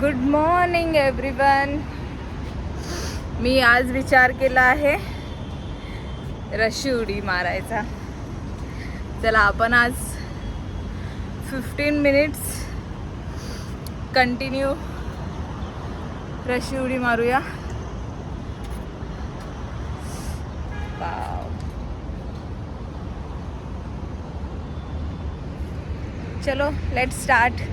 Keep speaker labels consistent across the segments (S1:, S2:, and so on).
S1: Good morning everyone. मी आज विचार केला आहे रशी उडी मारायचा. चला आपण आज 15 मिनिट्स कंटिन्यू रशी उडी मारूया. वाव. चलो लेट्स स्टार्ट.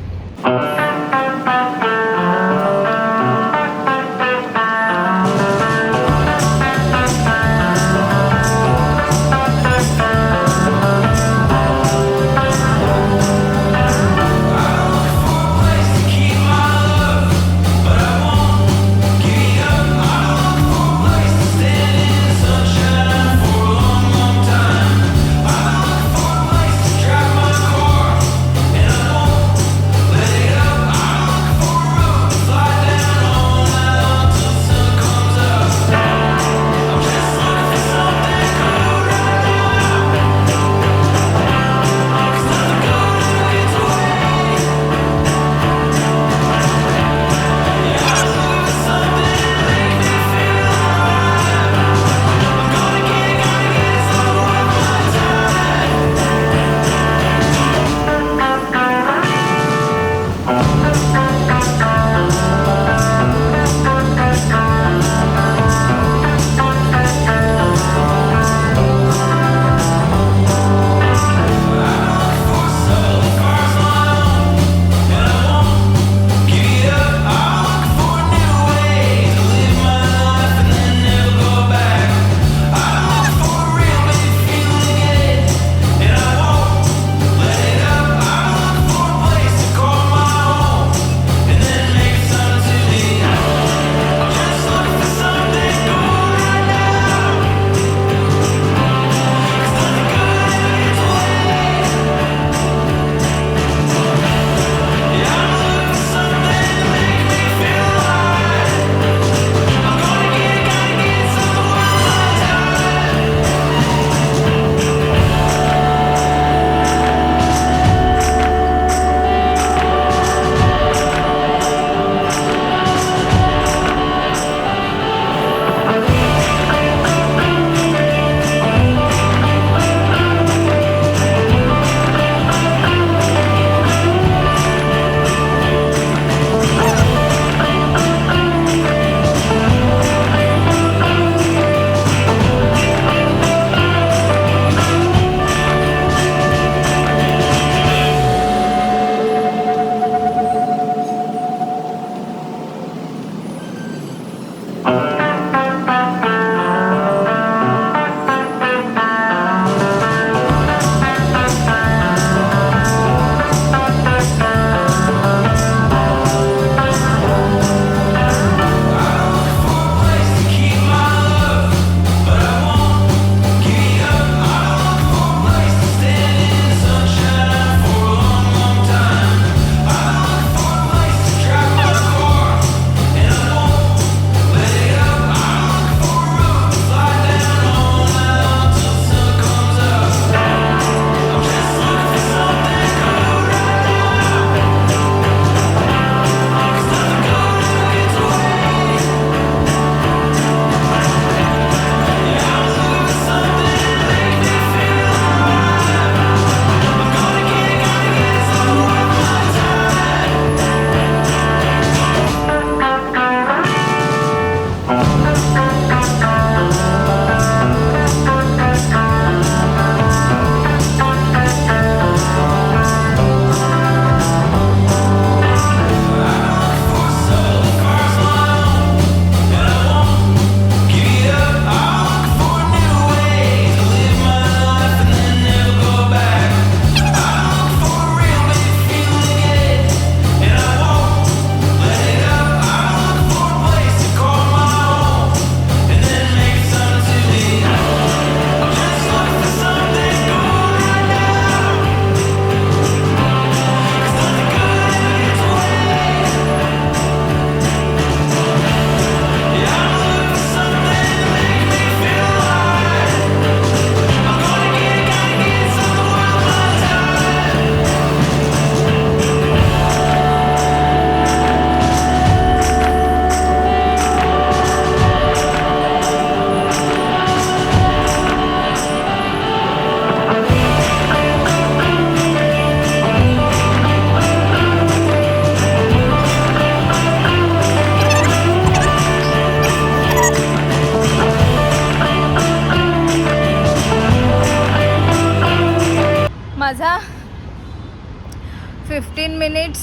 S1: मिनिट्स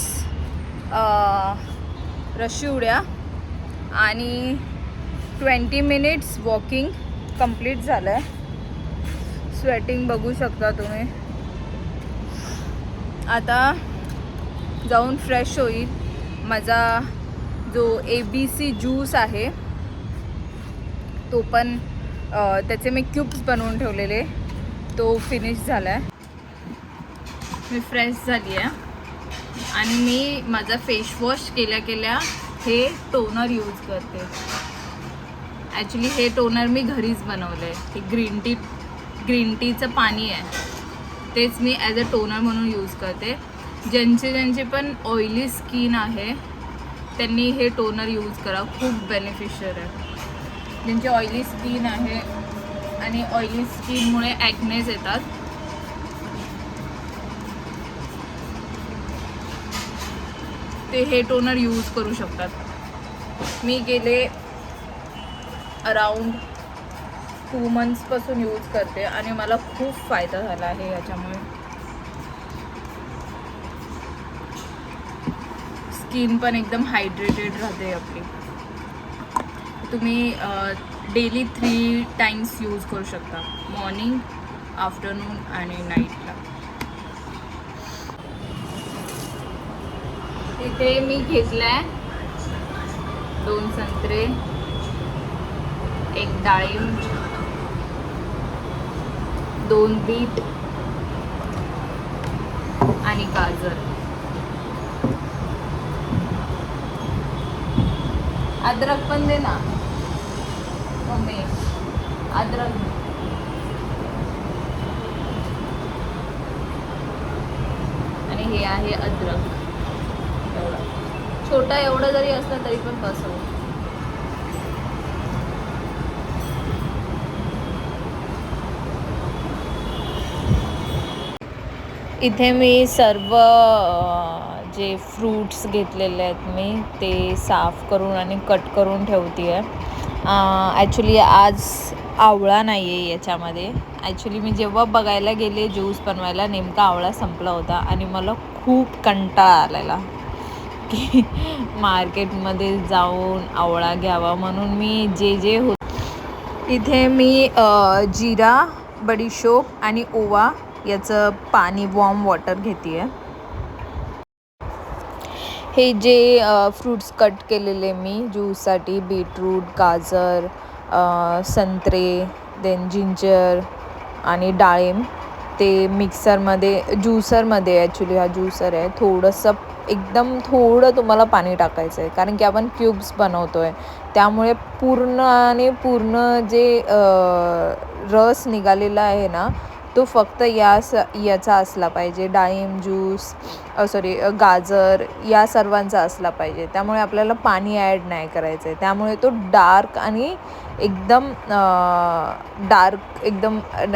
S1: रशी उड्या आणि 20 मिनिट्स वॉकिंग कंप्लीट झालं आहे. स्वेटिंग बघू शकता तुम्ही. आता जाऊन फ्रेश होईल. माझा जो ABC ज्यूस आहे तो पण त्याचे मी क्यूब्स बनवून ठेवलेले, तो फिनिश झाला आहे. मी फ्रेश झाली आहे आणि मी माझा फेसवॉश केल्या हे टोनर यूज करते. ॲक्च्युली हे टोनर मी घरीच बनवलं आहे. हे ग्रीन टीचं पाणी आहे, तेच मी ॲज अ टोनर म्हणून यूज करते. ज्यांची पण ऑइली स्किन आहे त्यांनी हे टोनर यूज करा, खूप बेनिफिशियल आहे. ज्यांची ऑइली स्किन आहे आणि ऑइली स्किनमुळे ॲक्नेज येतात, ते हे टोनर यूज करू शकतात. मी गेले अराउंड 2 मंथ्सपासून यूज करते आणि मला खूप फायदा झाला आहे याच्यामुळे. स्किन पण एकदम हायड्रेटेड राहते आपली. तुम्ही डेली 3 टाइम्स यूज करू शकता, मॉर्निंग, आफ्टरनून आणि नाईटला. इथे मी घेतलाय 2 संत्रे, 1 डाळिंब, 2 बीट आणि गाजर. अद्रक पण दे ना मम्मी, अद्रक. आणि हे आहे अद्रक. छोटा एवढा जरी असला तरी पण बसव. इथे मी सर्व जे फ्रूट्स घेतलेले आहेत मी ते साफ करून आणि कट करून ठेवते आहे. ॲक्च्युली आज आवळा नाही आहे याच्यामध्ये. ॲक्च्युली मी जेव्हा बघायला गेले ज्यूस बनवायला, नेमका आवळा संपला होता आणि मला खूप कंटाळा आलेला की मार्केटमध्ये जाऊन आवळा घ्यावा, म्हणून मी जे इथे मी जिरा, बडीशोप आणि ओवा याचं पाणी, वॉर्म वॉटर घेते आहे. हे जे फ्रूट्स कट केलेले मी ज्यूससाठी, बीटरूट, गाजर, संत्रे, देन जिंजर आणि डाळिंब, ते मिक्सरमध्ये, ज्युसरमध्ये, ॲक्च्युली हा ज्युसर आहे, थोडंसं एकदम थोडं तुम्हाला पाणी टाकायचं आहे, कारण की आपण क्यूब्स बनवतो आहे. त्यामुळे पूर्ण जे रस निघालेला आहे ना, तो फक्त याचा असला पाहिजे. डाळिंब ज्यूस, गाजर, या सर्वांचा असला पाहिजे. त्यामुळे आपल्याला पाणी ॲड नाही करायचं आहे. त्यामुळे तो डार्क आणि एकदम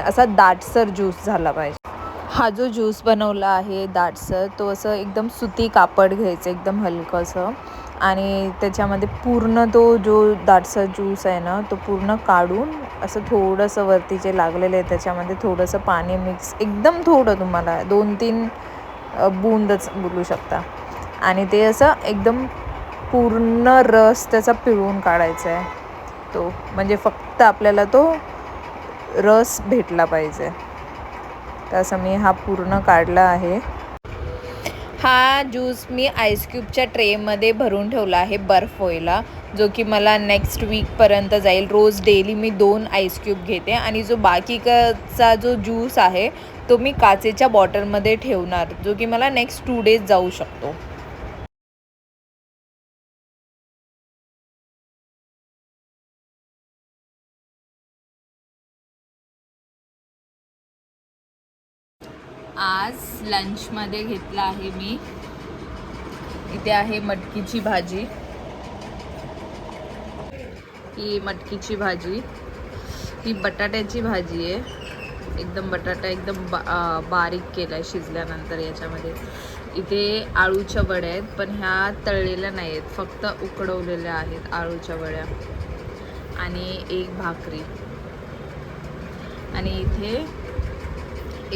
S1: असा दाटसर ज्यूस झाला पाहिजे. हा जो ज्यूस बनवला आहे दाटसर, तो असं एकदम सुती कापड घ्यायचं, एकदम हलकंसं, आणि त्याच्यामध्ये पूर्ण तो जो दाटसर ज्यूस आहे ना, तो पूर्ण काढून असं थोडंसं वरती जे लागलेलं आहे त्याच्यामध्ये थोडंसं पाणी मिक्स, एकदम थोडं, तुम्हाला 2-3 बूंदच बोलू शकता, आणि ते असं एकदम पूर्ण रस त्याचा पिळून काढायचा आहे तो, म्हणजे फक्त आपल्याला तो रस भेटला पाहिजे. तसं मी हा पूर्ण काढला आहे. हा ज्यूस मी आईस क्यूबच्या ट्रेमध्ये भरून ठेवला आहे बर्फ व्हायला, जो की मला नेक्स्ट वीकपर्यंत जाईल. रोज डेली मी 2 आईस क्यूब घेते आणि जो बाकीचा जो ज्यूस आहे तो मी काचेच्या बॉटलमध्ये ठेवणार, जो की मला नेक्स्ट 2 डेज जाऊ शकतो. आज लंचमध्ये घेतला आहे मी, इथे आहे मटकीची भाजी. ही मटकीची भाजी, ही बटाट्याची भाजी आहे. एकदम बटाटा एकदम बारीक केला आहे शिजल्यानंतर याच्यामध्ये. इथे आळूच्या वड्या आहेत, पण ह्या तळलेल्या नाही आहेत, फक्त उकडवलेल्या आहेत आळूच्या वड्या, आणि 1 भाकरी. आणि इथे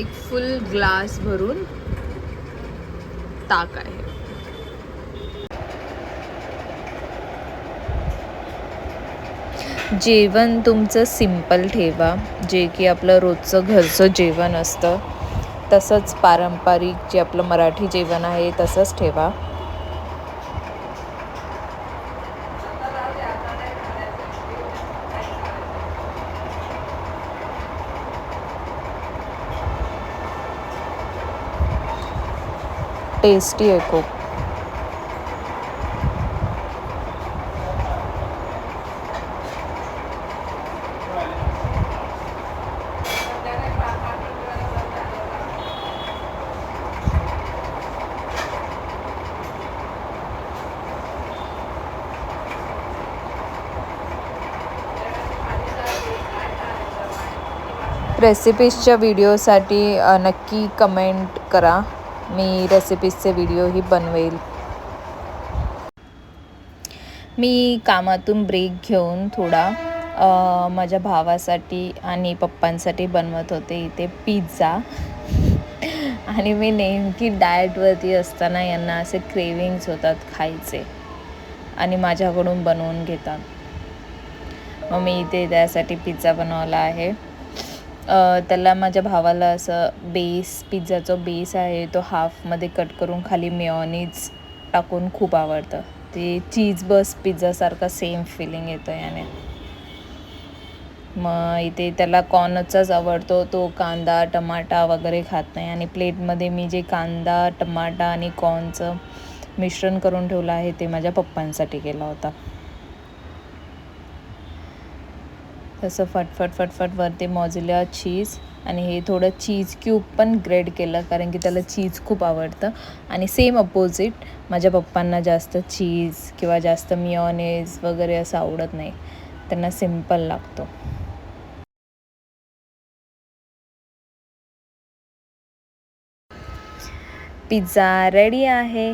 S1: एक फुल ग्लास भरून ताक आहे. जेवण तुमचं सिंपल ठेवा, जे की आपलं रोजचं घरचं जेवण असतं तसंच पारंपरिक जे आपलं मराठी जेवण आहे तसंच ठेवा. टेस्टी आहे खूप. रेसिपीजच्या व्हिडिओसाठी नक्की कमेंट करा. मी रेसिपीजचे व्हिडिओही बनवेल. मी कामातून ब्रेक घेऊन थोडा माझ्या भावासाठी आणि पप्पांसाठी बनवत होते इथे पिझ्झा. आणि मी नेमकी डाएटवरती असताना यांना असे क्रेविंग्स होतात खायचे आणि माझ्याकडून बनवून घेतात. मग मी इथे त्यासाठी पिझ्झा बनवला आहे. त्याला माझ्या भावाला असं पिझ्झाचा बेस आहे तो हाफमध्ये कट करून खाली मेयोनीज टाकून खूप आवडतं. ते चीज बस पिझ्झासारखा सेम फिलिंग येतं याने. मग इथे त्याला कॉर्नचाच आवडतो, तो कांदा टमाटा वगैरे खात नाही. आणि प्लेटमध्ये मी जे कांदा टमाटा आणि कॉर्नचं मिश्रण करून ठेवलं आहे ते माझ्या पप्पांसाठी केला होता. तसं फटफट वरती मॉझरेला चीज आणि हे थोडं चीज क्यूब पण ग्रेड केलं कारण की त्याला चीज खूप आवडतं. आणि सेम अपोजिट माझ्या पप्पांना जास्त चीज किंवा जास्त मियोनेज वगैरे असं आवडत नाही, त्यांना सिम्पल लागतो. पिझ्झा रेडी आहे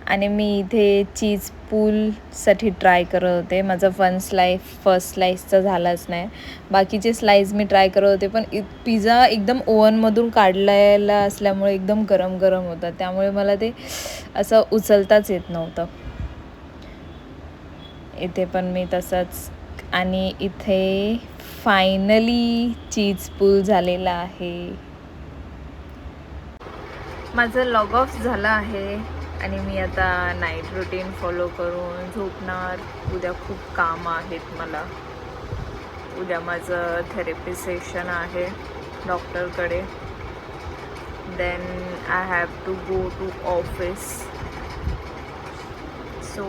S1: आणि मी इथे चीज पूलसाठी ट्राय करत होते. माझा फर्स्ट स्लाईसचा झालाच नाही. बाकीचे स्लाईस मी ट्राय करत होते पण पिझ्झा एकदम ओव्हनमधून काढलेला असल्यामुळे एकदम गरम गरम होता, त्यामुळे मला ते असं उचलताच येत नव्हतं. इथे पण मी तसंच. आणि इथे फायनली चीज पूल झालेला आहे. माझं लॉग ऑफ झालं आहे आणि मी आता नाईट रुटीन फॉलो करून झोपणार. उद्या खूप काम आहेत मला. उद्या माझं थेरपी सेशन आहे डॉक्टरकडे. Then I have to go to office. So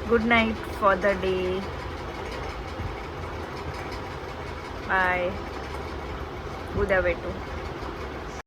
S1: good night for the day. Bye. उद्या भेटू.